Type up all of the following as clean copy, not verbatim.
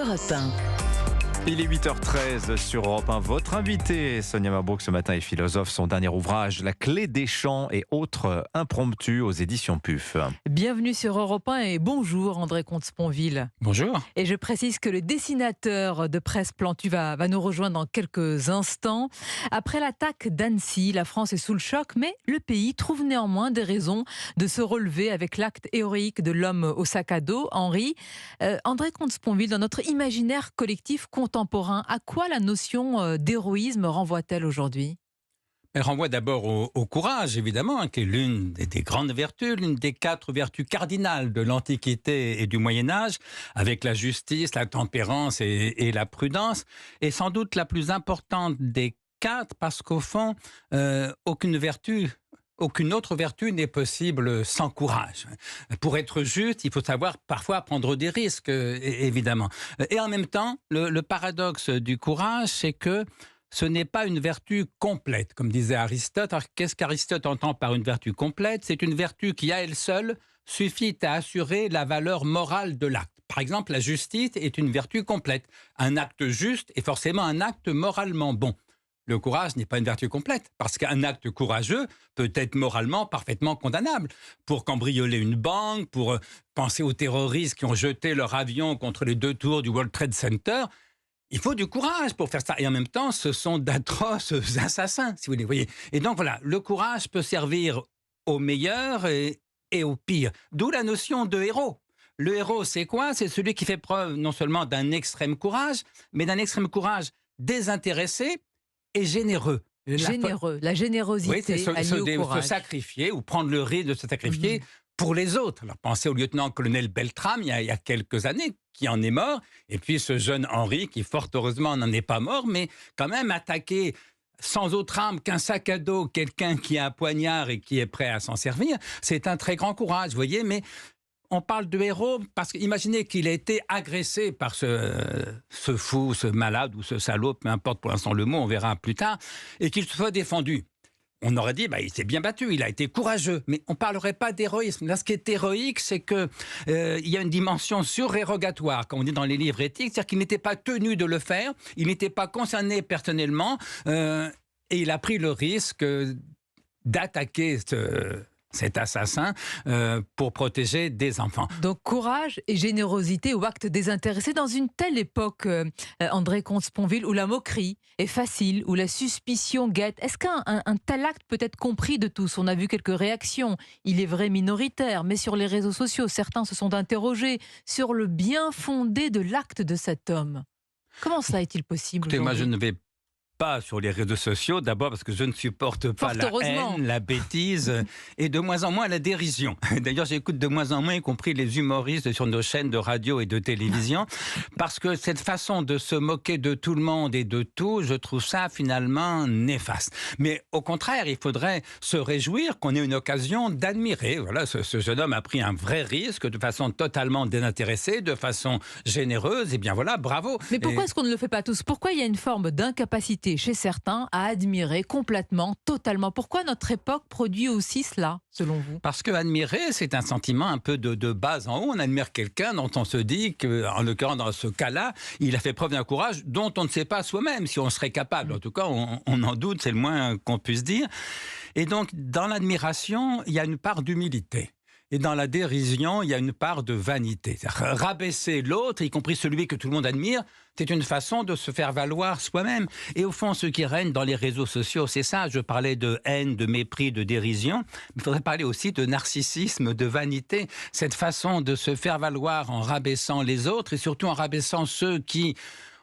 Europe 1. Il est 8h13 sur Europe 1. Votre invité, Sonia Mabrouk, ce matin est philosophe. Son dernier ouvrage, La clé des chants et autres impromptus aux éditions PUF. Bienvenue sur Europe 1 et bonjour André Comte-Sponville. Bonjour. Et je précise que le dessinateur de presse Plantu va nous rejoindre dans quelques instants. Après l'attaque d'Annecy, la France est sous le choc, mais le pays trouve néanmoins des raisons de se relever avec l'acte héroïque de l'homme au sac à dos, Henri. André Comte-Sponville, dans notre imaginaire collectif contemporain, à quoi la notion d'héroïsme renvoie-t-elle aujourd'hui ? Elle renvoie d'abord au courage, évidemment, qui est l'une des grandes vertus, l'une des 4 vertus cardinales de l'Antiquité et du Moyen-Âge, avec la justice, la tempérance et la prudence, et sans doute la plus importante des 4, parce qu'au fond, aucune autre vertu n'est possible sans courage. Pour être juste, il faut savoir parfois prendre des risques, évidemment. Et en même temps, le paradoxe du courage, c'est que ce n'est pas une vertu complète, comme disait Aristote. Alors, qu'est-ce qu'Aristote entend par une vertu complète ? C'est une vertu qui, à elle seule, suffit à assurer la valeur morale de l'acte. Par exemple, la justice est une vertu complète. Un acte juste est forcément un acte moralement bon. Le courage n'est pas une vertu complète, parce qu'un acte courageux peut être moralement parfaitement condamnable. Pour cambrioler une banque, pour penser aux terroristes qui ont jeté leur avion contre les 2 tours du World Trade Center, il faut du courage pour faire ça. Et en même temps, ce sont d'atroces assassins, si vous voulez. Et donc voilà, le courage peut servir au meilleur et au pire. D'où la notion de héros. Le héros, c'est quoi ? C'est celui qui fait preuve non seulement d'un extrême courage, mais d'un extrême courage désintéressé et généreux. La générosité, oui, c'est se sacrifier ou prendre le risque de se sacrifier pour les autres. Alors, pensez au lieutenant-colonel Beltrame, il y a quelques années, qui en est mort, et puis ce jeune Henri, qui fort heureusement n'en est pas mort, mais quand même attaquer sans autre arme qu'un sac à dos, quelqu'un qui a un poignard et qui est prêt à s'en servir, c'est un très grand courage, vous voyez, mais on parle de héros parce qu'imaginez qu'il a été agressé par ce fou, ce malade ou ce salaud, peu importe pour l'instant le mot, on verra plus tard, et qu'il se soit défendu. On aurait dit, il s'est bien battu, il a été courageux, mais on ne parlerait pas d'héroïsme. Là, ce qui est héroïque, c'est qu'il y a une dimension surérogatoire, comme on dit dans les livres éthiques, c'est-à-dire qu'il n'était pas tenu de le faire, il n'était pas concerné personnellement, et il a pris le risque d'attaquer cet assassin pour protéger des enfants. Donc courage et générosité ou acte désintéressé dans une telle époque, André Comte-Sponville, où la moquerie est facile, où la suspicion guette. Est-ce qu'un tel acte peut être compris de tous ? On a vu quelques réactions, il est vrai minoritaire, mais sur les réseaux sociaux, certains se sont interrogés sur le bien fondé de l'acte de cet homme. Comment cela est-il possible ? Écoutez, moi je ne vais pas sur les réseaux sociaux, d'abord parce que je ne supporte pas la haine, la bêtise et de moins en moins la dérision. D'ailleurs, j'écoute de moins en moins, y compris les humoristes sur nos chaînes de radio et de télévision, parce que cette façon de se moquer de tout le monde et de tout, je trouve ça finalement néfaste. Mais au contraire, il faudrait se réjouir qu'on ait une occasion d'admirer. Voilà, ce jeune homme a pris un vrai risque de façon totalement désintéressée, de façon généreuse, et bien voilà, bravo. Mais pourquoi est-ce qu'on ne le fait pas tous ? Pourquoi il y a une forme d'incapacité chez certains à admirer complètement, totalement ? Pourquoi notre époque produit aussi cela, selon vous ? Parce que admirer, c'est un sentiment un peu de bas en haut. On admire quelqu'un dont on se dit qu'en l'occurrence, dans ce cas-là, il a fait preuve d'un courage dont on ne sait pas soi-même si on serait capable. En tout cas, on en doute, c'est le moins qu'on puisse dire. Et donc, dans l'admiration, il y a une part d'humilité. Et dans la dérision, il y a une part de vanité. Rabaisser l'autre, y compris celui que tout le monde admire, c'est une façon de se faire valoir soi-même. Et au fond, ce qui règne dans les réseaux sociaux, c'est ça. Je parlais de haine, de mépris, de dérision. Mais il faudrait parler aussi de narcissisme, de vanité. Cette façon de se faire valoir en rabaissant les autres et surtout en rabaissant ceux qui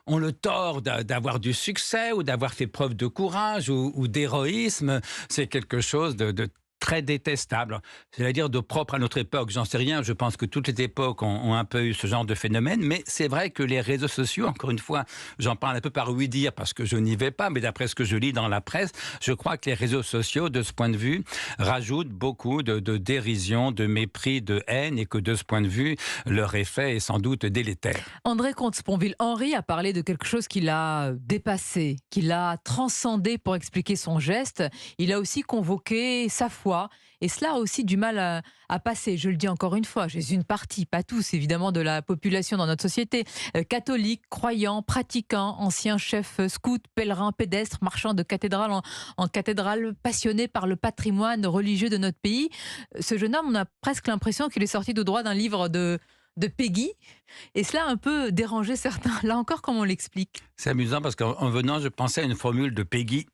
ont le tort d'avoir du succès ou d'avoir fait preuve de courage ou d'héroïsme. C'est quelque chose de très détestable, c'est-à-dire de propre à notre époque. J'en sais rien, je pense que toutes les époques ont un peu eu ce genre de phénomène, mais c'est vrai que les réseaux sociaux, encore une fois, j'en parle un peu par ouï-dire parce que je n'y vais pas, mais d'après ce que je lis dans la presse, je crois que les réseaux sociaux, de ce point de vue, rajoutent beaucoup de dérision, de mépris, de haine, et que de ce point de vue, leur effet est sans doute délétère. André Comte-Sponville, Henri a parlé de quelque chose qu'il a dépassé, qu'il a transcendé pour expliquer son geste. Il a aussi convoqué sa foi foi. Et cela a aussi du mal à passer. Je le dis encore une fois, j'ai une partie, pas tous évidemment, de la population dans notre société. Catholiques, croyants, pratiquants, anciens chefs scouts, pèlerins, pédestres, marchands de cathédrale en cathédrale, passionnés par le patrimoine religieux de notre pays. Ce jeune homme, on a presque l'impression qu'il est sorti de droit d'un livre de Peggy, et cela a un peu dérangé certains. Là encore, comment on l'explique? C'est amusant parce qu'en venant, je pensais à une formule de Peggy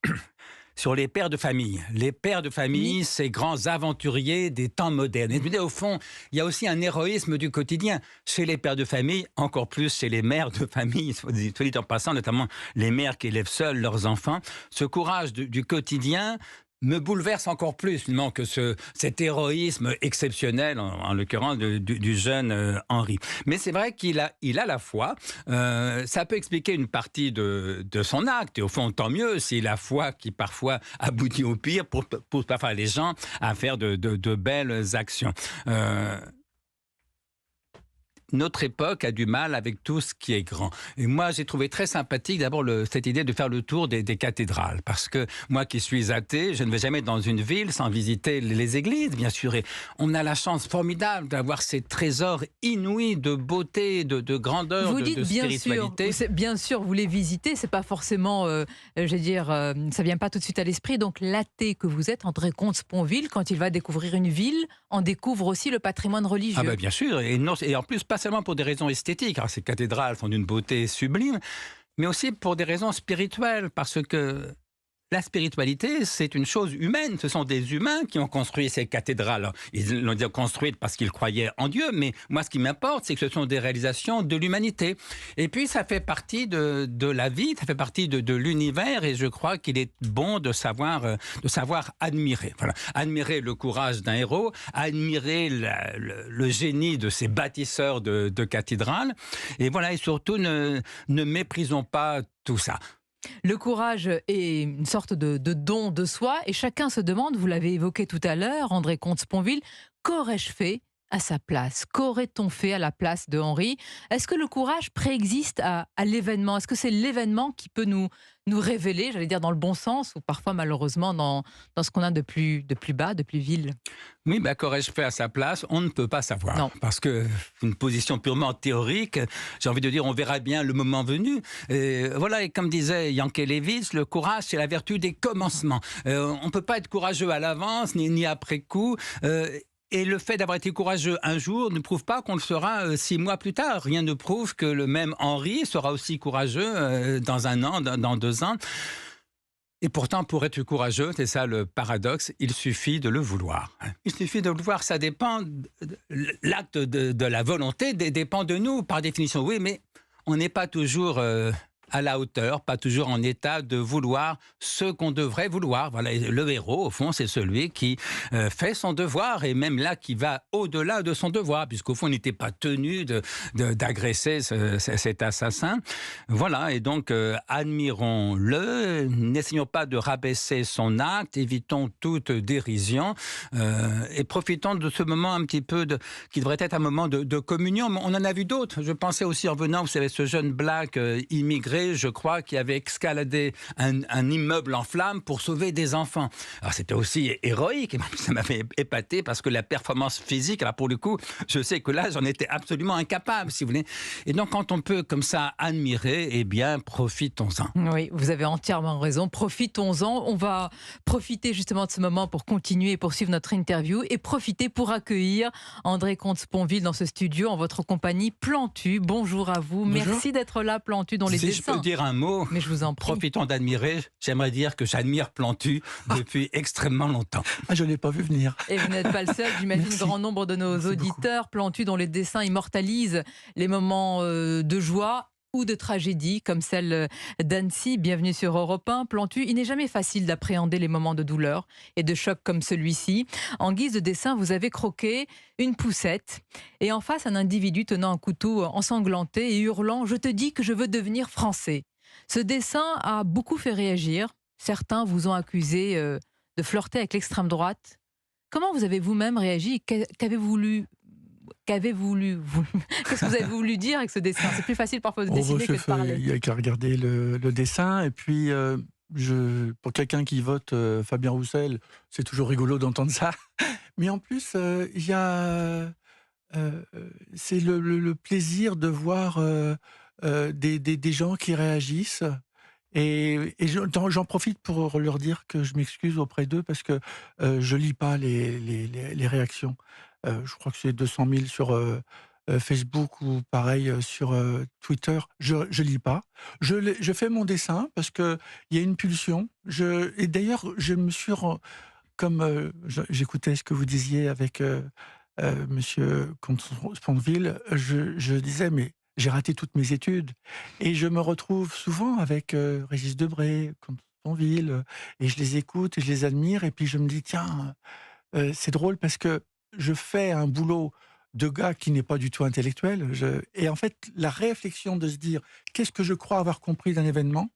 sur les pères de famille. Les pères de famille, Oui. ces grands aventuriers des temps modernes. Et je me dis, au fond, il y a aussi un héroïsme du quotidien chez les pères de famille, encore plus chez les mères de famille, soit dit en passant, notamment les mères qui élèvent seules leurs enfants. Ce courage du quotidien me bouleverse encore plus finalement que cet héroïsme exceptionnel, en l'occurrence du jeune Henri. Mais c'est vrai qu'il a la foi. Ça peut expliquer une partie de son acte. Et au fond, tant mieux si la foi qui parfois aboutit au pire pousse parfois les gens à faire de belles actions. Notre époque a du mal avec tout ce qui est grand. Et moi, j'ai trouvé très sympathique d'abord cette idée de faire le tour des cathédrales. Parce que moi qui suis athée, je ne vais jamais dans une ville sans visiter les églises, bien sûr. Et on a la chance formidable d'avoir ces trésors inouïs de beauté, de grandeur, de spiritualité. Bien sûr, vous les visitez, c'est pas forcément, ça vient pas tout de suite à l'esprit. Donc l'athée que vous êtes, André Comte-Sponville, quand il va découvrir une ville, en découvre aussi le patrimoine religieux. Ah ben bien sûr, et en plus pas seulement pour des raisons esthétiques, alors ces cathédrales sont d'une beauté sublime, mais aussi pour des raisons spirituelles, parce que la spiritualité, c'est une chose humaine. Ce sont des humains qui ont construit ces cathédrales. Ils l'ont construites parce qu'ils croyaient en Dieu, mais moi, ce qui m'importe, c'est que ce sont des réalisations de l'humanité. Et puis, ça fait partie de la vie, ça fait partie de l'univers, et je crois qu'il est bon de savoir admirer. Voilà. Admirer le courage d'un héros, admirer le génie de ces bâtisseurs de cathédrales, et voilà, et surtout, ne méprisons pas tout ça. Le courage est une sorte de don de soi, et chacun se demande, vous l'avez évoqué tout à l'heure, André Comte-Sponville, qu'aurais-je fait à sa place? Qu'aurait-on fait à la place de Henri? Est-ce que le courage préexiste à l'événement? Est-ce que c'est l'événement qui peut nous révéler, j'allais dire dans le bon sens, ou parfois malheureusement dans ce qu'on a de plus bas, de plus vil? Oui, qu'aurais-je fait à sa place? On ne peut pas savoir. Non. Parce que une position purement théorique, j'ai envie de dire, on verra bien le moment venu. Et voilà, et comme disait Yankelevitch, le courage, c'est la vertu des commencements. On ne peut pas être courageux à l'avance, ni après coup. Et le fait d'avoir été courageux un jour ne prouve pas qu'on le sera 6 mois plus tard. Rien ne prouve que le même Henri sera aussi courageux dans 1 an, dans 2 ans. Et pourtant, pour être courageux, c'est ça le paradoxe, il suffit de le vouloir. Il suffit de le vouloir, ça dépend, l'acte de la volonté dépend de nous, par définition. Oui, mais on n'est pas toujours à la hauteur, pas toujours en état de vouloir ce qu'on devrait vouloir. Voilà, le héros, au fond, c'est celui qui fait son devoir, et même là, qui va au-delà de son devoir, puisqu'au fond, il n'était pas tenu d'agresser cet assassin. Voilà, et donc, admirons-le, n'essayons pas de rabaisser son acte, évitons toute dérision, et profitons de ce moment un petit peu qui devrait être un moment de communion. On en a vu d'autres. Je pensais aussi en venant, vous savez, ce jeune black immigré, je crois, qui avait escaladé un immeuble en flammes pour sauver des enfants. Alors c'était aussi héroïque, et ça m'avait épaté parce que la performance physique, alors pour le coup, je sais que là, j'en étais absolument incapable, si vous voulez. Et donc, quand on peut comme ça admirer, eh bien, profitons-en. Oui, vous avez entièrement raison. Profitons-en. On va profiter justement de ce moment pour continuer et poursuivre notre interview, et profiter pour accueillir André Comte-Sponville dans ce studio en votre compagnie. Plantu, bonjour à vous. Bonjour. Merci d'être là, Plantu, dans les Si dessins. je peux dire un mot, Mais je vous en prie. profitons d'admirer. J'aimerais dire que j'admire Plantu depuis extrêmement longtemps. Ah, je ne l'ai pas vu venir. Et vous n'êtes pas le seul, j'imagine, Merci. grand nombre de nos Merci auditeurs. Plantu, dont les dessins immortalisent les moments de joie ou de tragédie, comme celle d'Annecy. Bienvenue sur Europe 1. Plantu, il n'est jamais facile d'appréhender les moments de douleur et de choc comme celui-ci. En guise de dessin, vous avez croqué une poussette, et en face, un individu tenant un couteau ensanglanté et hurlant « Je te dis que je veux devenir français ». Ce dessin a beaucoup fait réagir. Certains vous ont accusé de flirter avec l'extrême droite. Comment vous avez vous-même réagi? Qu'est-ce que vous avez voulu dire avec ce dessin? C'est plus facile parfois de dessiner que de parler. Il n'y a qu'à regarder le dessin. Et puis, pour quelqu'un qui vote Fabien Roussel, c'est toujours rigolo d'entendre ça. Mais en plus, il y a, heu, c'est le plaisir de voir, des gens qui réagissent et j'en profite pour leur dire que je m'excuse auprès d'eux parce que, je lis pas les réactions. Je crois que c'est 200 000 sur, Facebook ou pareil, sur, Twitter. Je lis pas. Je fais mon dessin parce qu'il y a une pulsion. Et d'ailleurs, je me suis ren comme, j'écoutais ce que vous disiez avec, monsieur Comte-Sponville, je disais: «Mais j'ai raté toutes mes études» et je me retrouve souvent avec, Régis Debray, Comte-Sponville, et je les écoute et je les admire et puis je me dis: «Tiens, c'est drôle parce que je fais un boulot de gars qui n'est pas du tout intellectuel». Et en fait, la réflexion de se dire: «Qu'est-ce que je crois avoir compris d'un événement?»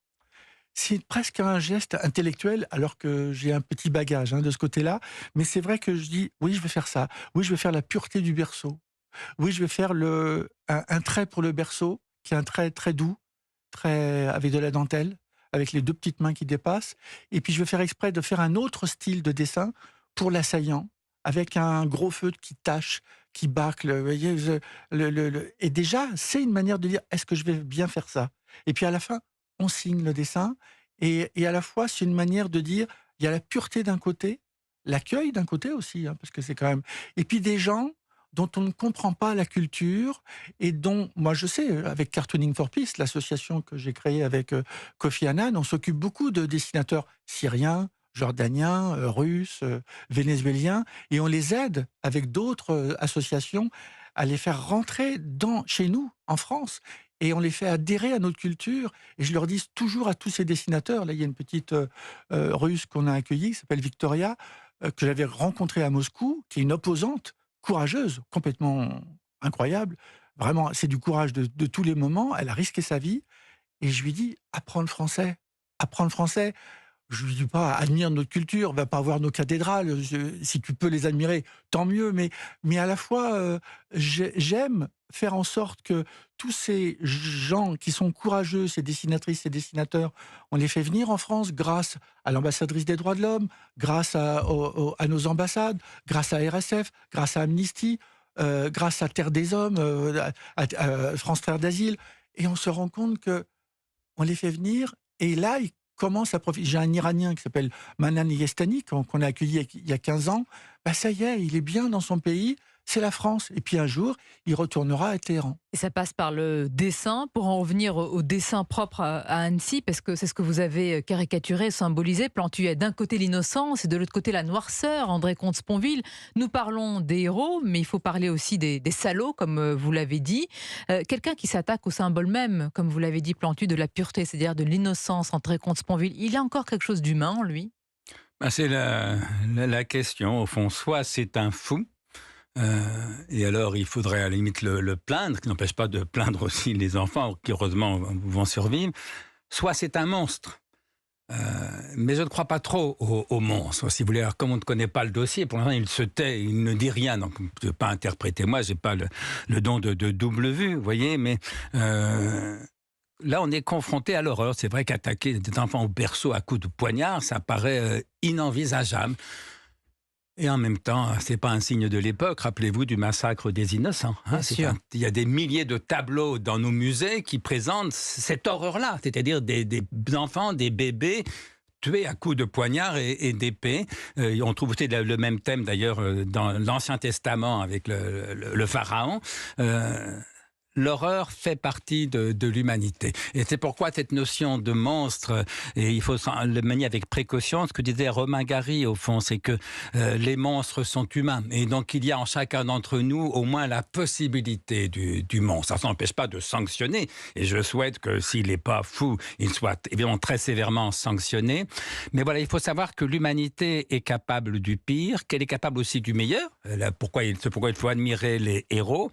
C'est presque un geste intellectuel, alors que j'ai un petit bagage, hein, de ce côté-là. Mais c'est vrai que je dis: «Oui, je vais faire ça. Oui, je vais faire la pureté du berceau. Oui, je vais faire un trait pour le berceau, qui est un trait très doux, très avec de la dentelle, avec les 2 petites mains qui dépassent. Et puis je vais faire exprès de faire un autre style de dessin pour l'assaillant, avec un gros feutre qui tache, qui bâcle, vous voyez? Et déjà, c'est une manière de dire: «Est-ce que je vais bien faire ça?» Et puis à la fin, on signe le dessin et à la fois, c'est une manière de dire: il y a la pureté d'un côté, l'accueil d'un côté aussi, hein, parce que c'est quand même et puis des gens dont on ne comprend pas la culture et dont moi je sais, avec Cartooning for Peace, l'association que j'ai créée avec, Kofi Annan, on s'occupe beaucoup de dessinateurs syriens, jordaniens, russes, vénézuéliens et on les aide avec d'autres, associations à les faire rentrer chez nous, en France et on les fait adhérer à notre culture et je leur dis toujours à tous ces dessinateurs, là il y a une petite, Russe qu'on a accueillie, qui s'appelle Victoria, que j'avais rencontrée à Moscou, qui est une opposante courageuse, complètement incroyable. Vraiment, c'est du courage de tous les moments. Elle a risqué sa vie et je lui dis: «Apprends le français, apprends le français». Je lui dis pas: «Admire notre culture, va pas voir nos cathédrales, si tu peux les admirer, tant mieux». Mais à la fois, j'aime faire en sorte que tous ces gens qui sont courageux, ces dessinatrices et dessinateurs, on les fait venir en France grâce à l'ambassadrice des droits de l'homme, grâce à nos ambassades, grâce à RSF, grâce à Amnesty, grâce à Terre des Hommes, à France Terre d'Asile et on se rend compte que on les fait venir et là, ils commencent à profiter. J'ai un Iranien qui s'appelle Manan Yestani qu'on a accueilli il y a 15 ans. Bah, ça y est, il est bien dans son pays, c'est la France et puis un jour, il retournera à Téhéran. Et ça passe par le dessin, pour en revenir au dessin propre à Annecy, parce que c'est ce que vous avez caricaturé, symbolisé. Plantu a d'un côté l'innocence et de l'autre côté la noirceur, André Comte-Sponville. Nous parlons des héros, mais il faut parler aussi des salauds, comme vous l'avez dit. Quelqu'un qui s'attaque au symbole même, comme vous l'avez dit, Plantu, de la pureté, c'est-à-dire de l'innocence, André Comte-Sponville, il a encore quelque chose d'humain en lui? Ben, c'est la question, au fond. Soit c'est un fou, et alors il faudrait à la limite le plaindre, ce qui n'empêche pas de plaindre aussi les enfants, qui heureusement vont survivre. Soit c'est un monstre. Euh, mais je ne crois pas trop au monstre, si vous voulez. Alors, comme on ne connaît pas le dossier, pour l'instant il se tait, il ne dit rien, donc je ne peux pas interpréter. Moi, j'ai pas le don de double vue, vous voyez, mais là, on est confronté à l'horreur. C'est vrai qu'attaquer des enfants au berceau à coups de poignard, ça paraît inenvisageable. Et en même temps, c'est pas un signe de l'époque. Rappelez-vous du massacre des innocents. Bien sûr. Il y a des milliers de tableaux dans nos musées qui présentent cette horreur-là, c'est-à-dire des enfants, des bébés tués à coups de poignard et d'épée. On trouve aussi le même thème d'ailleurs dans l'Ancien Testament avec le pharaon. L'horreur fait partie de l'humanité. Et c'est pourquoi cette notion de monstre, et il faut le manier avec précaution, ce que disait Romain Gary, au fond, c'est que les monstres sont humains. Et donc, il y a en chacun d'entre nous au moins la possibilité du monstre. Ça n'empêche pas de sanctionner. Et je souhaite que s'il n'est pas fou, il soit évidemment très sévèrement sanctionné. Mais voilà, il faut savoir que l'humanité est capable du pire, qu'elle est capable aussi du meilleur. Pourquoi il faut admirer les héros.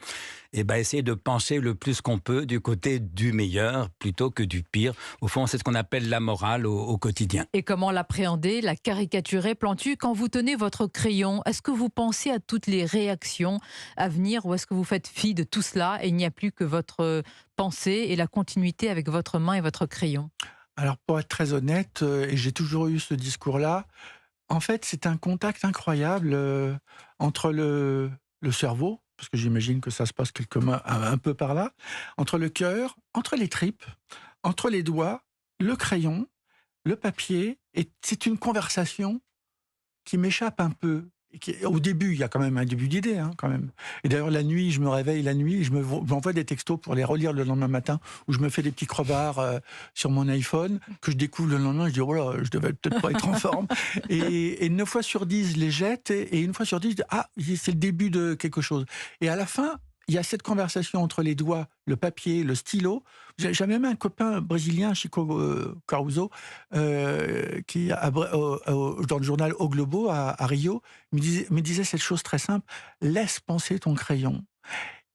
Et essayer de pencher le plus qu'on peut du côté du meilleur plutôt que du pire. Au fond, c'est ce qu'on appelle la morale au quotidien. Et comment l'appréhender, la caricaturer, Plantu? Quand vous tenez votre crayon, est-ce que vous pensez à toutes les réactions à venir ou est-ce que vous faites fi de tout cela et il n'y a plus que votre pensée et la continuité avec votre main et votre crayon? Alors pour être très honnête, et j'ai toujours eu ce discours-là, en fait, c'est un contact incroyable, entre le cerveau, parce que j'imagine que ça se passe un peu par là, entre le cœur, entre les tripes, entre les doigts, le crayon, le papier, et c'est une conversation qui m'échappe un peu. Au début, il y a quand même un début d'idée, hein, quand même. Et d'ailleurs, la nuit, je me réveille la nuit, et je m'envoie des textos pour les relire le lendemain matin, où je me fais des petits crevards sur mon iPhone, que je découvre le lendemain, je dis, oh là, je devais peut-être pas être en forme. Et 9 fois sur 10, je les jette, et une fois sur 10, je dis, ah, c'est le début de quelque chose. Et à la fin, il y a cette conversation entre les doigts, le papier, le stylo. J'avais même un copain brésilien, Chico Caruso, dans le journal O Globo à Rio, me disait cette chose très simple: laisse penser ton crayon.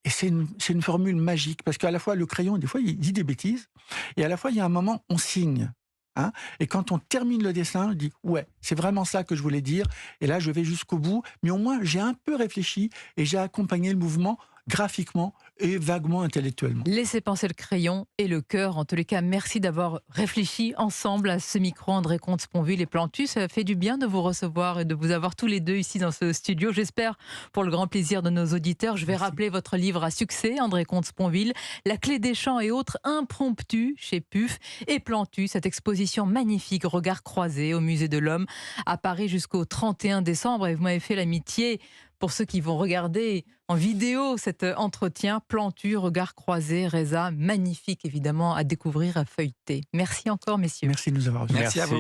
Et c'est une formule magique, parce qu'à la fois le crayon, des fois, il dit des bêtises, et à la fois, il y a un moment, on signe. Hein, et quand on termine le dessin, je dis ouais, c'est vraiment ça que je voulais dire. Et là, je vais jusqu'au bout, mais au moins, j'ai un peu réfléchi et j'ai accompagné le mouvement graphiquement et vaguement intellectuellement. Laissez penser le crayon et le cœur. En tous les cas, merci d'avoir réfléchi ensemble à ce micro. André Comte-Sponville et Plantus, ça fait du bien de vous recevoir et de vous avoir tous les deux ici dans ce studio. J'espère pour le grand plaisir de nos auditeurs. Je vais rappeler votre livre à succès, André Comte-Sponville, La clé des champs et autres impromptus chez PUF, et Plantus, cette exposition magnifique, Regards croisés au Musée de l'Homme à Paris jusqu'au 31 décembre. Et vous m'avez fait l'amitié, pour ceux qui vont regarder en vidéo cet entretien, Plantus, Regards croisés, Reza, magnifique évidemment à découvrir, à feuilleter. Merci encore, messieurs. Merci de nous avoir reçus. Merci à vous.